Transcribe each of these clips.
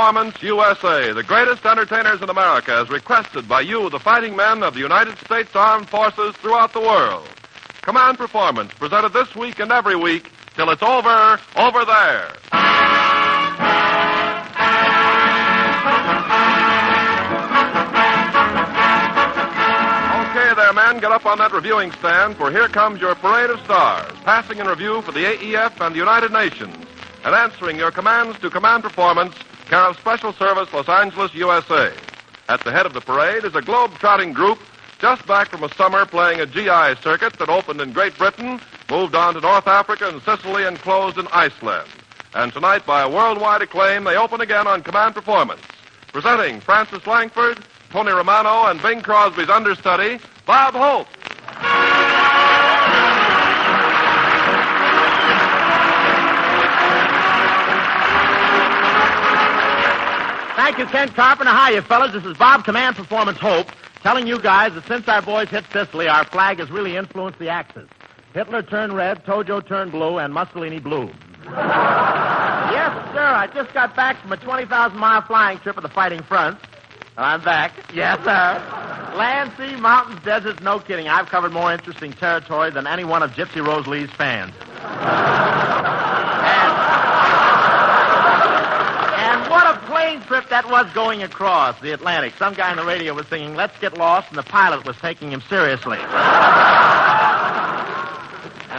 Performance USA, the greatest entertainers in America, as requested by you, the fighting men of the United States Armed Forces throughout the world. Command Performance, presented this week and every week till it's over there. Okay there, men, get up on that reviewing stand, for here comes your parade of stars, passing in review for the AEF and the United Nations, and answering your commands to Command Performance, care of Special Service, Los Angeles, USA. At the head of the parade is a globe-trotting group just back from a summer playing a GI circuit that opened in Great Britain, moved on to North Africa and Sicily, and closed in Iceland. And tonight, by a worldwide acclaim, they open again on Command Performance. Presenting Francis Langford, Tony Romano, and Bing Crosby's understudy, Bob Hope. Thank you, Ken Carpenter. Hi, you fellas. This is Bob, Command Performance Hope, telling you guys that since our boys hit Sicily, our flag has really influenced the Axis. Hitler turned red, Tojo turned blue, and Mussolini blue. Yes, sir. I just got back from a 20,000-mile flying trip of the fighting front. I'm back. Yes, sir. Land, sea, mountains, deserts, no kidding. I've covered more interesting territory than any one of Gypsy Rose Lee's fans. And what a plane trip that was going across the Atlantic. Some guy on the radio was singing, "Let's Get Lost," and the pilot was taking him seriously. And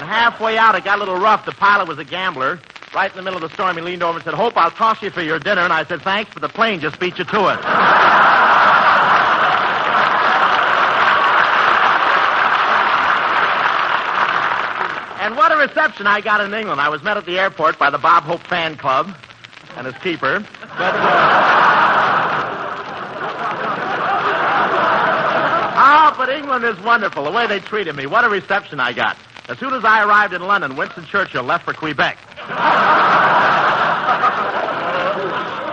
halfway out, it got a little rough. The pilot was a gambler. Right in the middle of the storm, he leaned over and said, "Hope, I'll toss you for your dinner." And I said, "Thanks, but the plane just beat you to it." And what a reception I got in England. I was met at the airport by the Bob Hope fan club and his keeper. But England is wonderful, the way they treated me. What a reception I got. As soon as I arrived in London, Winston Churchill left for Quebec. But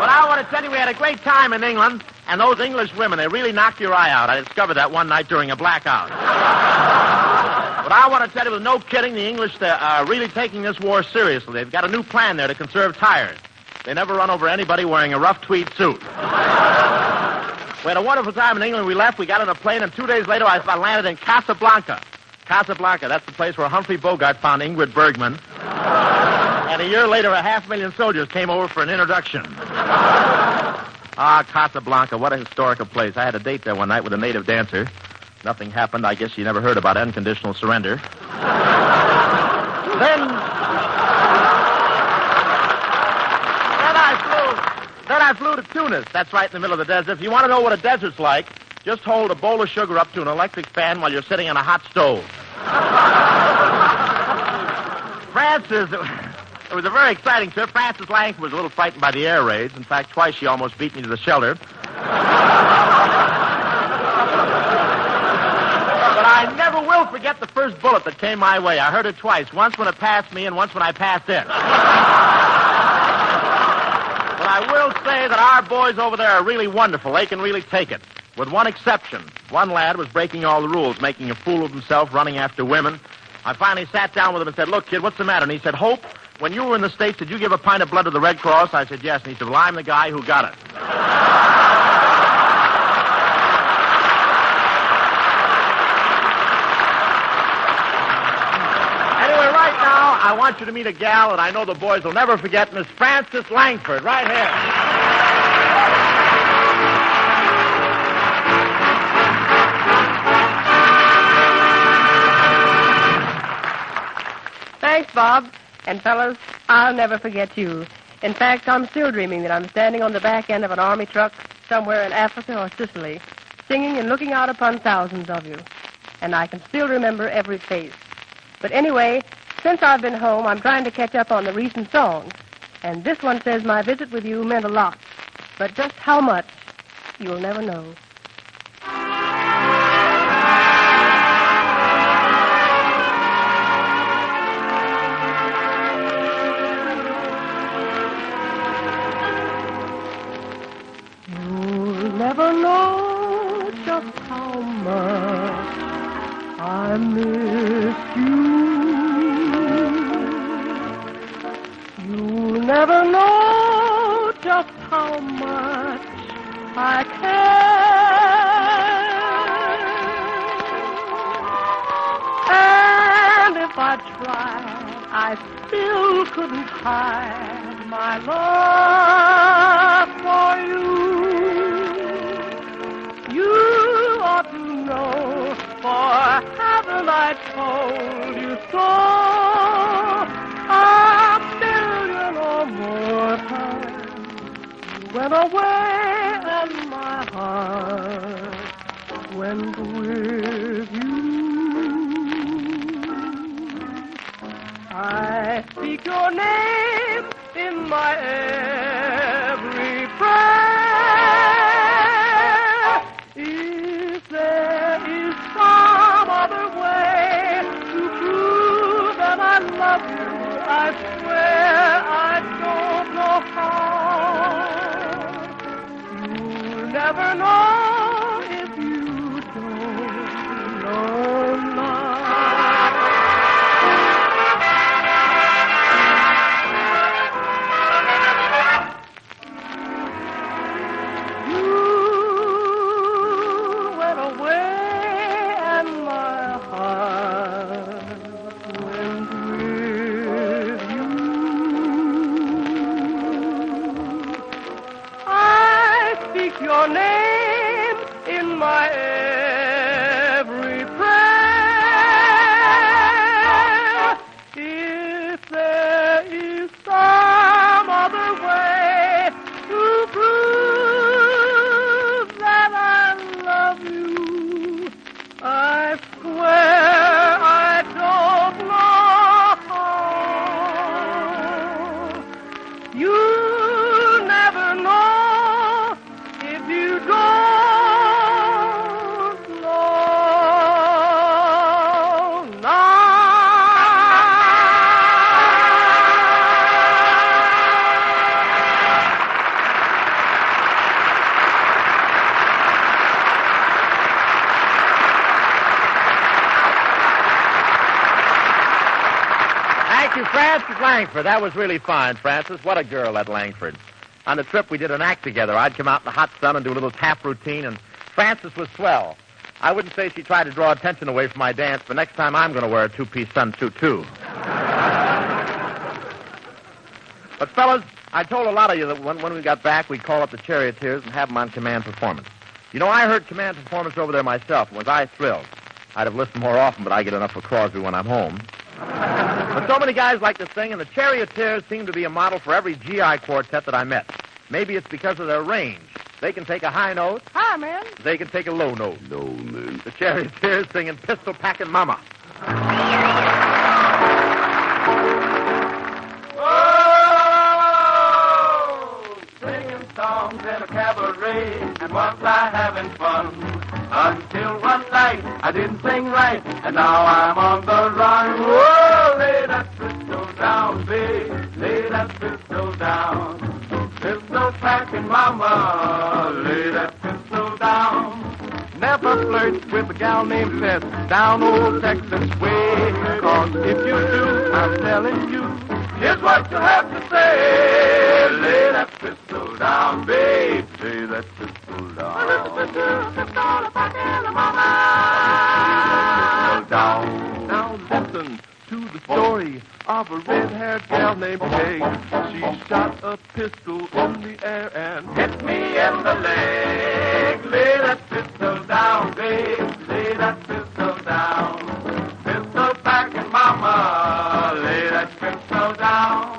I want to tell you, we had a great time in England, and those English women, they really knocked your eye out. I discovered that one night during a blackout. But I want to tell you, with no kidding, the English are really taking this war seriously. They've got a new plan there to conserve tires. They never run over anybody wearing a rough tweed suit. We had a wonderful time in England. We left, we got on a plane, and 2 days later I landed in Casablanca. Casablanca, that's the place where Humphrey Bogart found Ingrid Bergman. And a year later, 500,000 soldiers came over for an introduction. Casablanca, what a historical place. I had a date there one night with a native dancer. Nothing happened. I guess you never heard about unconditional surrender. Then I flew to Tunis. That's right in the middle of the desert. If you want to know what a desert's like, just hold a bowl of sugar up to an electric fan while you're sitting on a hot stove. It was a very exciting trip. Frances Langford was a little frightened by the air raids. In fact, twice she almost beat me to the shelter. But I never will forget the first bullet that came my way. I heard it twice, once when it passed me and once when I passed it. But I will say that our boys over there are really wonderful. They can really take it. With one exception. One lad was breaking all the rules, making a fool of himself, running after women. I finally sat down with him and said, "Look, kid, what's the matter?" And he said, "Hope, when you were in the States, did you give a pint of blood to the Red Cross?" I said, "Yes." And he said, "Well, I'm the guy who got it." Anyway, right now, I want you to meet a gal that I know the boys will never forget, Miss Frances Langford, right here. Thanks, Bob. And, fellas, I'll never forget you. In fact, I'm still dreaming that I'm standing on the back end of an army truck somewhere in Africa or Sicily, singing and looking out upon thousands of you. And I can still remember every face. But anyway, since I've been home, I'm trying to catch up on the recent songs. And this one says my visit with you meant a lot. But just how much, you'll never know. Never know just how much I miss you. You'll never know just how much I care. And if I tried, I still couldn't hide my love for you. You ought to know, for haven't I told you so? A million or more times you went away and my heart went with you. I speak your name in my every prayer. If there is some other way to prove that I love you, I swear I don't know how. You'll never know if you don't know now. Your name in my every prayer. If there is some other way to prove that I love you, I swear I don't know how. You never know. You don't know now. Thank you, Frances Langford. That was really fine, Frances. What a girl, that Langford. On the trip, we did an act together. I'd come out in the hot sun and do a little tap routine, and Frances was swell. I wouldn't say she tried to draw attention away from my dance, but next time I'm going to wear a two-piece sunsuit, too. But, fellas, I told a lot of you that when we got back, we'd call up the Charioteers and have them on command performance. You know, I heard command performance over there myself, and was I thrilled. I'd have listened more often, but I get enough for Crosby when I'm home. But so many guys like to sing, and the Charioteers seem to be a model for every GI quartet that I met. Maybe it's because of their range. They can take a high note. Hi, man. They can take a low note. No, man. The Charioteers singing Pistol Packin' Mama. Oh, singing songs in a cabaret, and was I having fun? Until one night I didn't sing right, and now I'm on the run. Whoa, lay that pistol down, babe. Lay that pistol down. Pistol packing mama, lay that pistol down. Never flirt with a gal named Bess down old Texas way. Cause if you do, I'm telling you, here's what you have to say. Lay that pistol down, babe. Lay that pistol down. Pistol packing mama. Lay that pistol down. Now listen to the story of a red-haired gal named Kay. She shot a pistol in the air and hit me in the leg. Lay that pistol down, babe. Lay that pistol down. Pistol packing mama. Lay that pistol down.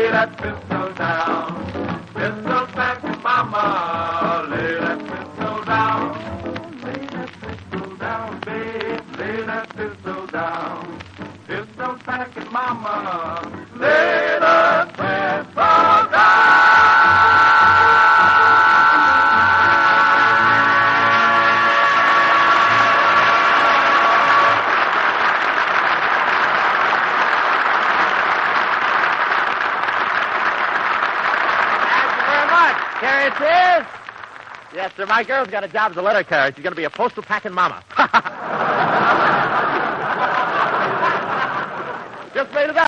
That pistol down. Pistol packing mama. Lay that pistol down. Lay that pistol down, babe. Lay that pistol down. Pistol packing mama. Lay that pistol down. much. Charioteers. Yes, sir. My girl's got a job as a letter carrier. She's going to be a postal packing mama. Just made it up.